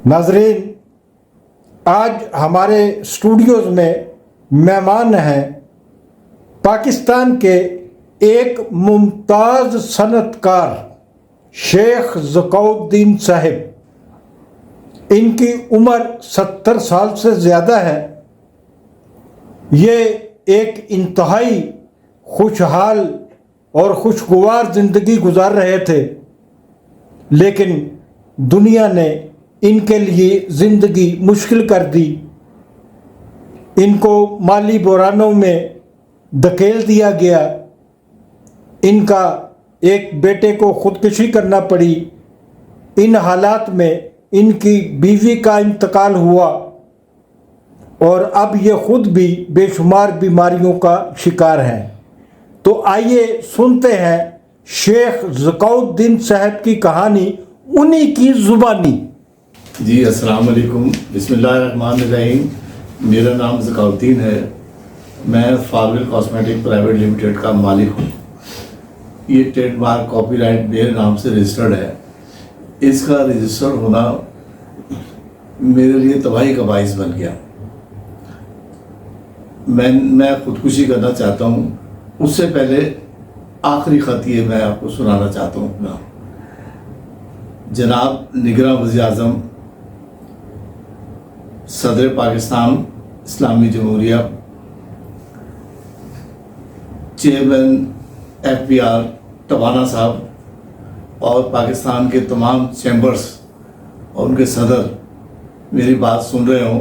नाजरीन, आज हमारे स्टूडियोज़ में मेहमान हैं पाकिस्तान के एक मुमताज़ सनतकार शेख ज़काउद्दीन साहब। इनकी उम्र 70 साल से ज़्यादा है। ये एक इंतहाई खुशहाल और खुशगवार ज़िंदगी गुजार रहे थे, लेकिन दुनिया ने इनके लिए ज़िंदगी मुश्किल कर दी। इनको माली बुरानों में धकेल दिया गया। इनका एक बेटे को ख़ुदकुशी करना पड़ी। इन हालात में इनकी बीवी का इंतकाल हुआ और अब ये ख़ुद भी बेशुमार बीमारियों का शिकार हैं। तो आइए सुनते हैं शेख ज़काउद्दीन साहब की कहानी उन्हीं की ज़ुबानी। जी अस्सलाम वालेकुम, बिस्मिल्लाहिर्रहमानिर्रहीम। मेरा नाम ज़काउद्दीन है। मैं फाविल कॉस्मेटिक प्राइवेट लिमिटेड का मालिक हूँ। ये ट्रेडमार्क कॉपीराइट मेरे नाम से रजिस्टर्ड है। इसका रजिस्टर्ड होना मेरे लिए तबाही का बाइस बन गया। मैं खुदकुशी करना चाहता हूँ। उससे पहले आखिरी ख़त ये मैं आपको सुनाना चाहता हूँ अपना। जनाब निगरान वज़ीर-ए-आज़म सदर पाकिस्तान इस्लामी जमहूरिया, चेयरमैन FBR टवाना साहब और पाकिस्तान के तमाम चैम्बर्स और उनके सदर मेरी बात सुन रहे हों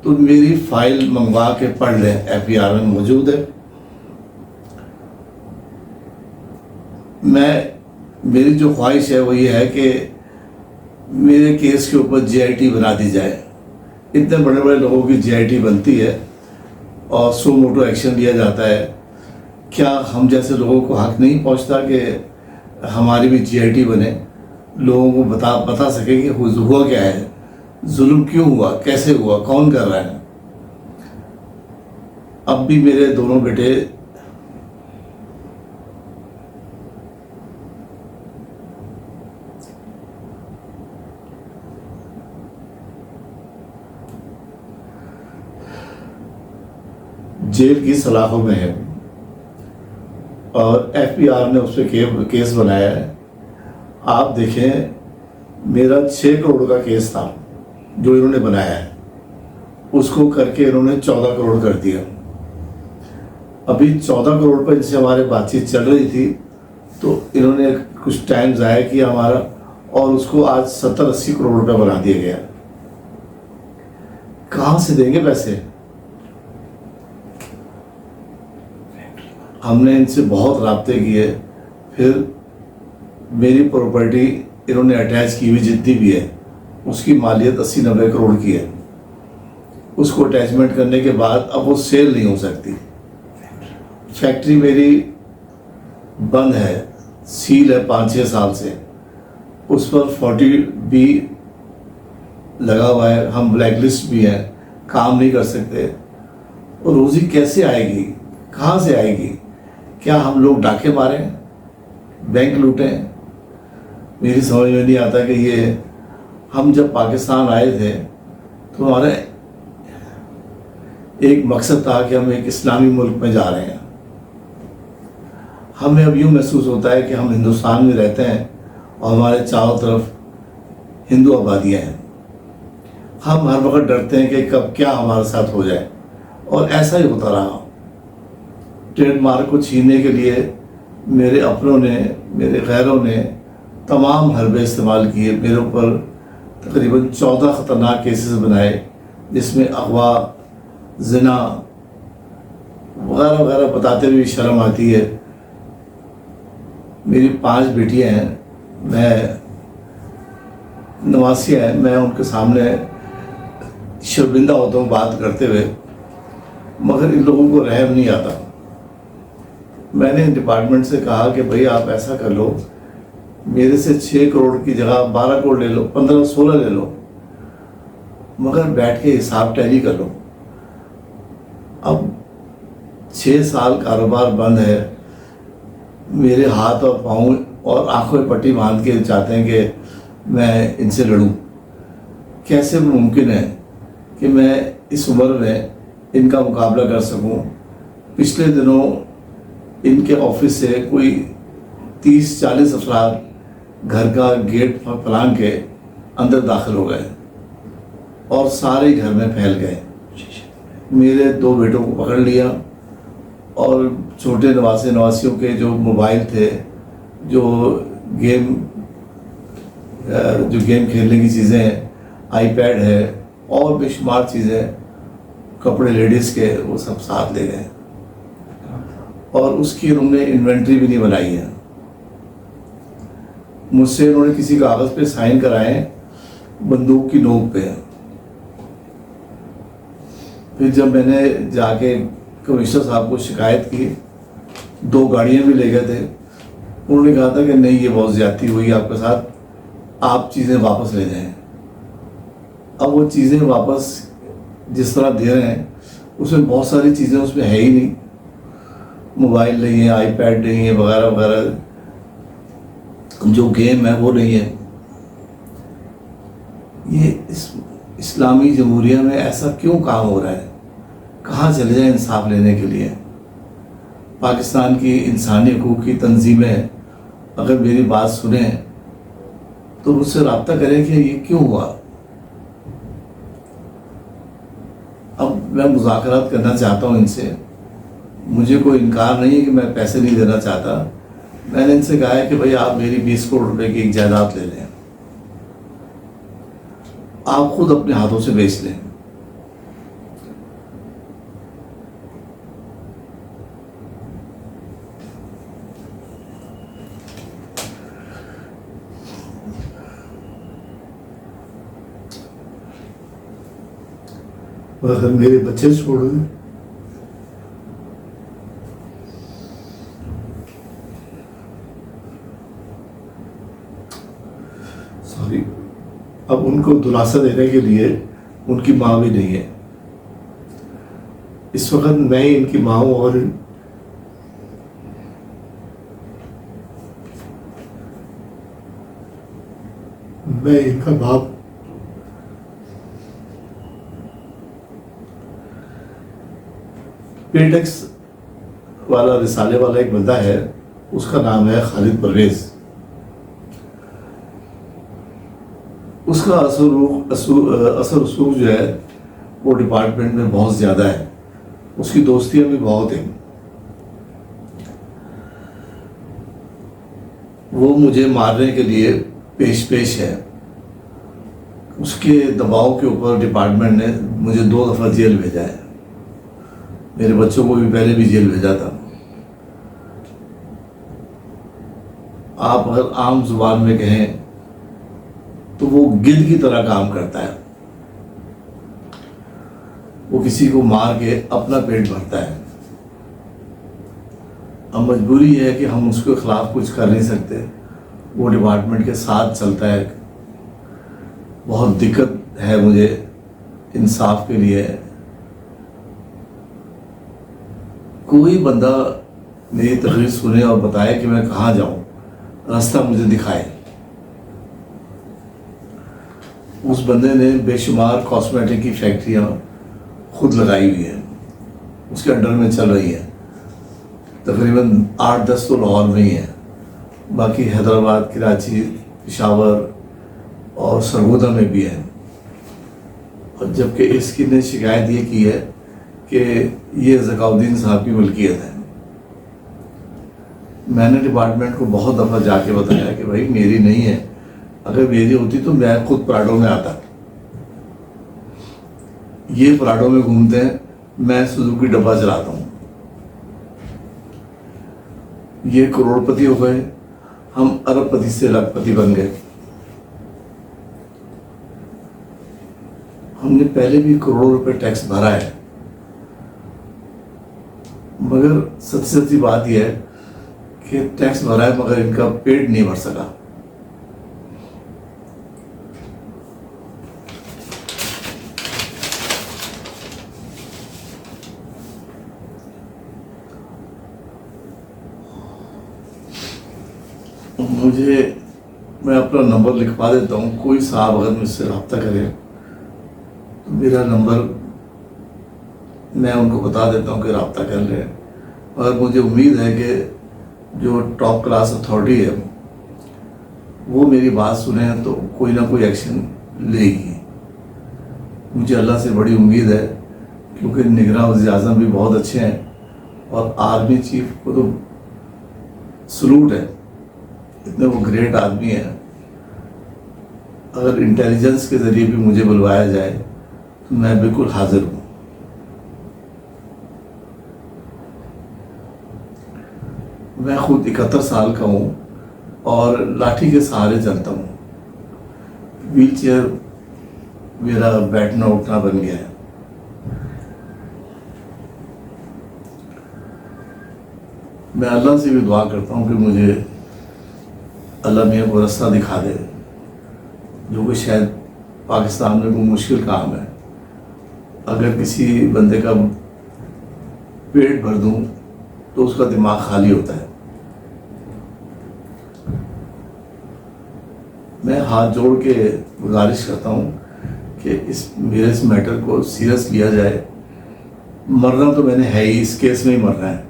तो मेरी फ़ाइल मंगवा के पढ़ लें। FBR में मौजूद है। मेरी जो ख्वाहिश है वो ये है कि मेरे केस के ऊपर JIT बना दी जाए। इतने बड़े बड़े लोगों की JIT बनती है और सो मोटो एक्शन लिया जाता है। क्या हम जैसे लोगों को हक नहीं पहुंचता कि हमारी भी JIT बने, लोगों को बता सके कि हुआ क्या है, जुल्म क्यों हुआ, कैसे हुआ, कौन कर रहा है। अब भी मेरे दोनों बेटे जेल की सलाखों में है और FBR ने उस पर केस बनाया है। आप देखें, मेरा 6 करोड़ का केस था जो इन्होंने बनाया है, उसको करके इन्होंने 14 करोड़ कर दिया। अभी 14 करोड़ पर इनसे हमारे बातचीत चल रही थी तो इन्होंने कुछ टाइम ज़ाया किया हमारा और उसको आज 70-80 करोड़ रुपये बना दिया गया। कहाँ से देंगे पैसे? हमने इनसे बहुत राब्ते किए। फिर मेरी प्रॉपर्टी इन्होंने अटैच की हुई जितनी भी है उसकी मालियत 80-90 करोड़ की है। उसको अटैचमेंट करने के बाद अब वो सेल नहीं हो सकती। फैक्ट्री मेरी बंद है, सील है 5-6 साल से। उस पर 40B लगा हुआ है। हम ब्लैक लिस्ट भी हैं, काम नहीं कर सकते। और रोज़ी कैसे आएगी, कहाँ से आएगी? क्या हम लोग डाके मारें, बैंक लूटें? मेरी समझ में नहीं आता कि ये हम जब पाकिस्तान आए थे तो हमारा एक मकसद था कि हम एक इस्लामी मुल्क में जा रहे हैं। हमें अब यूँ महसूस होता है कि हम हिंदुस्तान में रहते हैं और हमारे चारों तरफ हिंदू आबादियाँ हैं। हम हर वक्त डरते हैं कि कब क्या हमारे साथ हो जाए, और ऐसा ही होता रहा। ट्रेडमार्क को छीनने के लिए मेरे अपनों ने, मेरे गैरों ने तमाम हरबे इस्तेमाल किए। मेरे ऊपर तकरीबन 14 ख़तरनाक केसेस बनाए, जिसमें अगवा, ज़िना वगैरह वगैरह बताते हुए शर्म आती है। मेरी 5 बेटियां हैं, मैं नवासियाँ हैं। मैं उनके सामने शर्मिंदा होता हूँ बात करते हुए, मगर इन लोगों को रहम नहीं आता। मैंने डिपार्टमेंट से कहा कि भाई आप ऐसा कर लो, मेरे से 6 करोड़ की जगह 12 करोड़ ले लो, 15-16 ले लो, मगर बैठ के हिसाब टैली कर लो। अब 6 साल कारोबार बंद है। मेरे हाथ और पाँव और आंखों में पट्टी बांध के चाहते हैं कि मैं इनसे लड़ूं। कैसे मुमकिन है कि मैं इस उम्र में इनका मुकाबला कर सकूं। पिछले दिनों इनके ऑफिस से कोई 30-40 अफराद घर का गेट फलांग के अंदर दाखिल हो गए और सारे घर में फैल गए। मेरे 2 बेटों को पकड़ लिया और छोटे नवासियों के जो मोबाइल थे, जो गेम खेलने की चीज़ें हैं, आईपैड है और बेशुमार चीज़ें, कपड़े लेडीज़ के, वो सब साथ ले गए और उसकी उन्होंने इन्वेंट्री भी नहीं बनाई है। मुझसे उन्होंने किसी कागज़ पे साइन कराए बंदूक की नोक पे। फिर जब मैंने जाके कमिश्नर साहब को शिकायत की, 2 गाड़ियाँ भी ले गए थे, उन्होंने कहा था कि नहीं, ये बहुत ज़्यादती हुई आपके साथ, आप चीज़ें वापस ले जाएं। अब वो चीज़ें वापस जिस तरह दे रहे हैं उसमें बहुत सारी चीज़ें उसमें है ही नहीं, मोबाइल नहीं है, आईपैड नहीं है, वगैरह वगैरह, जो गेम है वो नहीं है। ये इस्लामी जमहूरिया में ऐसा क्यों काम हो रहा है? कहाँ चले जाए इंसाफ लेने के लिए? पाकिस्तान की इंसानी हकूक़ की तंजीमें अगर मेरी बात सुने तो मुझसे रब्ता करें कि ये क्यों हुआ। अब मैं मुज़ाकरात करना चाहता हूँ इनसे, मुझे कोई इनकार नहीं है कि मैं पैसे नहीं देना चाहता। मैंने इनसे कहा है कि भाई आप मेरी 20 करोड़ रुपए की एक जायदाद ले लें, आप खुद अपने हाथों से बेच लें। अगर मेरे बच्चे छोड़ दें, सॉरी, अब उनको दिलासा देने के लिए उनकी माँ भी नहीं है। इस वक्त मैं ही इनकी माँ हूँ और मैं इनका बाप। पेटेक्स वाला रिसाले वाला एक बंदा है, उसका नाम है खालिद परवेज। उसका असर रसूख जो है वो डिपार्टमेंट में बहुत ज़्यादा है, उसकी दोस्तियां भी बहुत हैं। वो मुझे मारने के लिए पेश है। उसके दबाव के ऊपर डिपार्टमेंट ने मुझे 2 दफ़ा जेल भेजा है। मेरे बच्चों को भी पहले भी जेल भेजा था। आप अगर आम जुबान में कहें तो वो गिद्ध की तरह काम करता है, वो किसी को मार के अपना पेट भरता है। अब मजबूरी है कि हम उसके खिलाफ कुछ कर नहीं सकते, वो डिपार्टमेंट के साथ चलता है। बहुत दिक्कत है मुझे इंसाफ के लिए। कोई बंदा मेरी तकरीर सुने और बताए कि मैं कहाँ जाऊँ, रास्ता मुझे दिखाए। उस बंदे ने बेशुमार कॉस्मेटिक की फैक्ट्रियाँ खुद लगाई हुई हैं, उसके अंडर में चल रही हैं। तकरीबन 8-10 तो लाहौर में ही हैं, बाकी हैदराबाद, कराची, पेशावर और सरगोदा में भी हैं। और जबकि इसकी ने शिकायत ये की है कि ये ज़काउद्दीन साहब की मलकियत है। मैंने डिपार्टमेंट को बहुत दफ़ा जाके बताया कि भाई मेरी नहीं है, अगर मेरी होती तो मैं खुद पराडो में आता। ये पराडो में घूमते हैं, मैं सुजुकी डब्बा चलाता हूँ। ये करोड़पति हो गए, हम अरबपति से लखपति बन गए। हमने पहले भी करोड़ों रुपए टैक्स भरा है, मगर सच्ची बात यह है कि टैक्स भरा है मगर इनका पेट नहीं भर सका। मैं अपना नंबर लिखवा देता हूँ, कोई साहब अगर मुझसे रब्ता करे मेरा नंबर मैं उनको बता देता हूँ कि रब्ता कर लें, और मुझे उम्मीद है कि जो टॉप क्लास अथॉरिटी है वो मेरी बात सुने तो कोई ना कोई एक्शन लेगी। मुझे अल्लाह से बड़ी उम्मीद है, क्योंकि निगरान वज़ीर आज़म भी बहुत अच्छे हैं और आर्मी चीफ को तो सलूट है, इतने वो ग्रेट आदमी हैं। अगर इंटेलिजेंस के ज़रिए भी मुझे बुलवाया जाए तो मैं बिल्कुल हाजिर हूँ। मैं खुद 71 साल का हूँ और लाठी के सहारे चलता हूँ। व्हील चेयर मेरा बैठना उठना बन गया है। मैं अल्लाह से भी दुआ करता हूँ कि मुझे अल्लाह मियाँ को रास्ता दिखा दे, जो कि शायद पाकिस्तान में कोई मुश्किल काम है। अगर किसी बंदे का पेट भर दूँ तो उसका दिमाग खाली होता है। मैं हाथ जोड़ के गुजारिश करता हूँ कि मेरे इस मैटर को सीरियस लिया जाए। मरना तो मैंने है ही, इस केस में ही मरना है।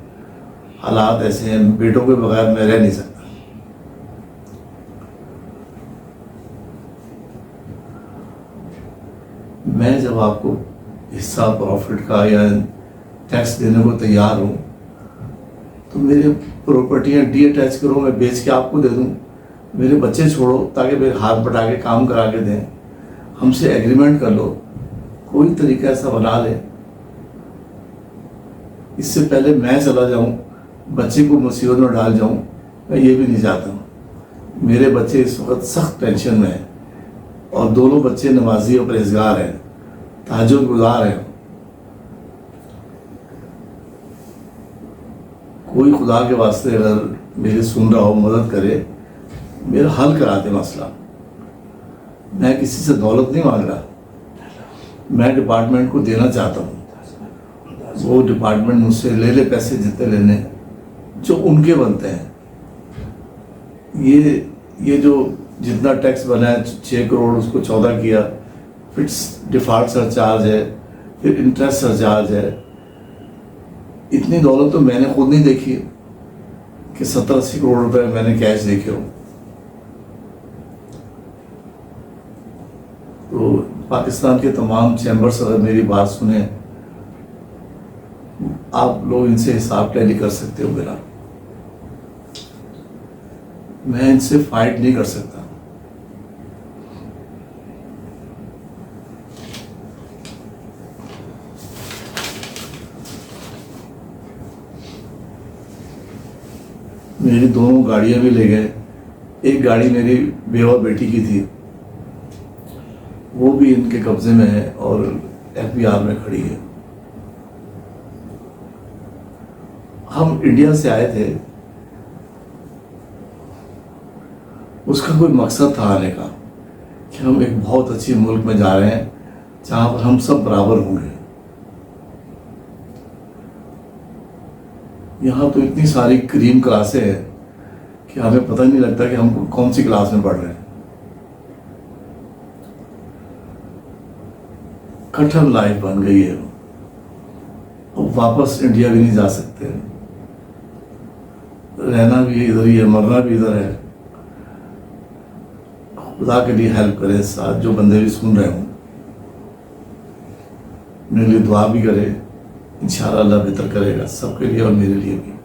हालात ऐसे हैं, बेटों के बगैर मैं रह नहीं सकता। मैं जब आपको हिस्सा प्रॉफिट का या टैक्स देने को तैयार हूँ तो मेरे प्रॉपर्टियाँ डी अटैच करो, मैं बेच के आपको दे दूँ। मेरे बच्चे छोड़ो ताकि मेरे हाथ बटा के काम करा के दें। हमसे एग्रीमेंट कर लो, कोई तरीका ऐसा बना ले। इससे पहले मैं चला जाऊं, बच्चे को मुसीबत में डाल जाऊं, मैं ये भी नहीं चाहता हूं। मेरे बच्चे इस वक्त सख्त टेंशन में हैं और दोनों बच्चे नमाजी और परहेजगार हैं, तहज्जुद गुजार हैं। कोई खुदा के वास्ते अगर मेरी सुन रहा हो, मदद करे, मेरा हल करा दे मसला। मैं किसी से दौलत नहीं मांग रहा, मैं डिपार्टमेंट को देना चाहता हूँ। वो डिपार्टमेंट मुझसे ले ले पैसे जितने लेने जो उनके बनते हैं। ये जो जितना टैक्स बना है 6 करोड़, उसको 14 किया, फिर डिफॉल्ट सरचार्ज है, फिर इंटरेस्ट सरचार्ज है। इतनी दौलत तो मैंने खुद नहीं देखी कि 70-80 करोड़ रुपए मैंने कैश देखे हो। तो पाकिस्तान के तमाम चैम्बर्स अगर मेरी बात सुने, आप लोग इनसे हिसाब टैली कर सकते हो। मेरा मैं इनसे फाइट नहीं कर सकता। मेरी दोनों गाड़ियां भी ले गए। एक गाड़ी मेरी बेवा बेटी की थी, वो भी इनके कब्जे में है और FBI में खड़ी है। हम इंडिया से आए थे, उसका कोई मकसद था आने का कि हम एक बहुत अच्छी मुल्क में जा रहे हैं जहां पर हम सब बराबर होंगे। यहाँ तो इतनी सारी क्रीम क्लासें हैं कि हमें पता नहीं लगता कि हम कौन सी क्लास में पढ़ रहे हैं। कठिन लाइफ बन गई है, अब वापस इंडिया भी नहीं जा सकते। रहना भी इधर ही है, मरना भी इधर है। खुदा के लिए हेल्प करें, साथ जो बंदे भी सुन रहे हों मेरे लिए दुआ भी करें। इंशाअल्लाह अल्लाह बेहतर करेगा सबके लिए और मेरे लिए भी।